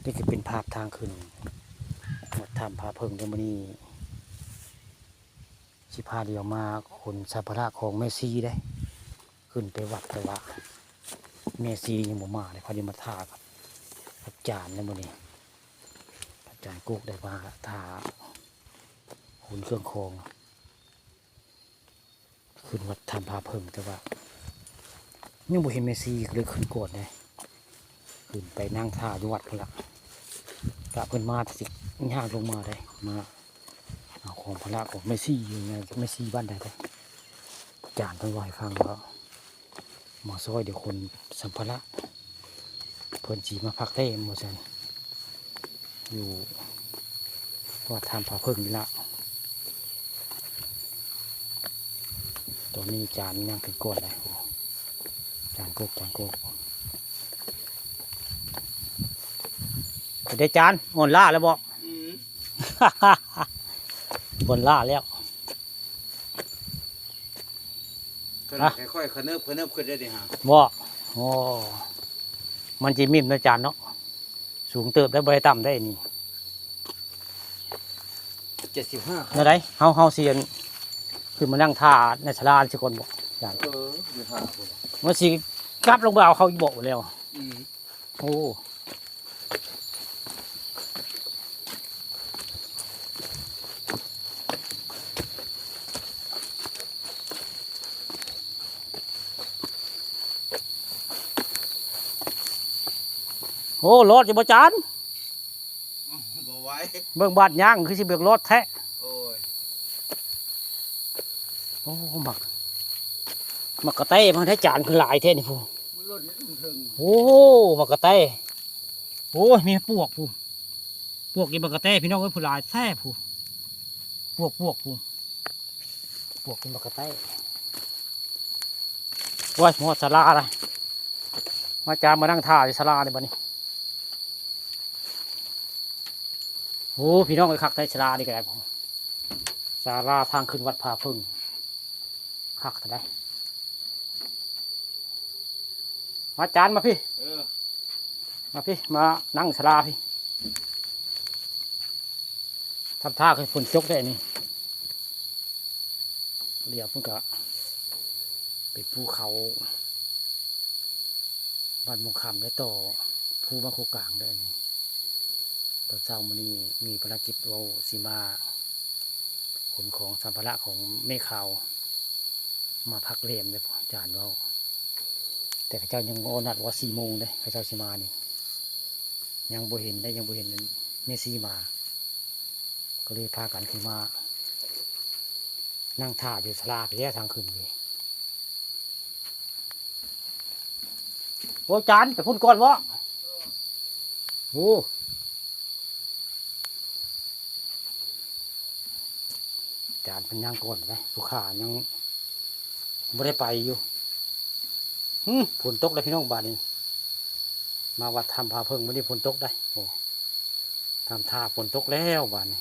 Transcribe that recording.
นี่คือเป็นภาพทางขึ้นวัดถ้ำผาเพิงเดมอนี่สิพาเดียวมาคนสัมภาระของเมซีได้ขึ้นไปวัดแต่ว่าเมซียังบ่มาเลยพอดีมาท่ากับจานเดมอนี่อาจารย์กุ๊กได้มาท่าหุ่นเครื่องโคงขึ้นวัดถ้ำผาเพิงแต่ว่ายังบ่เห็นเมซีเลยขึ้นโกรธเลยขึ้นไปนั่งท่าอยู่วัดกันละกะเพิ่นมาสิย่างลงมาได้มาเอาของพระของเมซี่อยู่ในเมซี่บ้านใดได้จานเพิ่นว่าให้ฟังว่าหมอซอยเดี๋ยวคนสัมภาระเพิ่นสิมาพักเต้หมอซั่นอยู่วัดถ้ำผาเพิงนี่ละตอนนี้จานยังถึงก้นเลยจานโกกเดี๋ยวจานอ่อนล่าแล้วบอกบนล่าแล้วค่อยๆขเนิบขึ้นได้ดิฮะบอกโอ้มันจีมิมนะจานเนาะสูงเติบได้ใบต่ำได้นี่75นั่นไรเฮาเสียนคือมานั่งท่าในศาลาสิคนบอกจานอยู่ห่างมันสิกลับลงไปเอาเขาบอกแล้วโอ้โอ้รถจะบ่จานบ่ไหวเบิ่งบาดย่างคือสิเบิ่งรถแท้โอ้ยโอ้มักกะเต้มันได้จานคือหลายแท้นี่พูโอ้มักกะเต้โอ้ยมีปวกพูปวกกินมักกะเต้พี่น้องเอ้ยผู้หลายแท้พูปวกพูปวกกินมักกะเต้ว่าหมดศาลาอะไรมาจานมานั่งท่าที่ศาลาในบ้านนี้โอ้พี่น้องไอ้คักได้ศาลานี่ก็ได้ผมศาลาทางขึ้นวัดผาพึ่งคักได้มาจานมาพี่มาพี่มานั่งศาลาพี่ทำท่าให้ฝนจกได้นี่เดี๋ยวพุ่งกะเป็นภูเขาบ้านมงคำได้ต่อภูบางโคกลางได้นี่ตอนเช้ามันนี้มีภารกิจว่าสีมาขนของสัมภาระของเมฆขาวมาพักเรียมเลยจานว่าแต่ข้าเจ้ายังโอนัดว่า4 โมงเลยข้าเจ้าสีมานี่ยังบ่เห็นได้ยังบ่เห็นเมซีมาก็เลยพากันขึ้นมานั่งท่าอยู่ศาลาไปแยกทางขึ้นเลยโอ้จานแต่พุ่นก่อนวะโอ้จานเป็นย่างก่อนไปผู้ขายังไม่ได้ไปอยู่ฝนตกเลยพี่น้องบ้านนี้มาวัดทำผาเพิงไม่ได้ฝนตกได้โอ้ทำท่าฝนตกแล้วบ้านนี้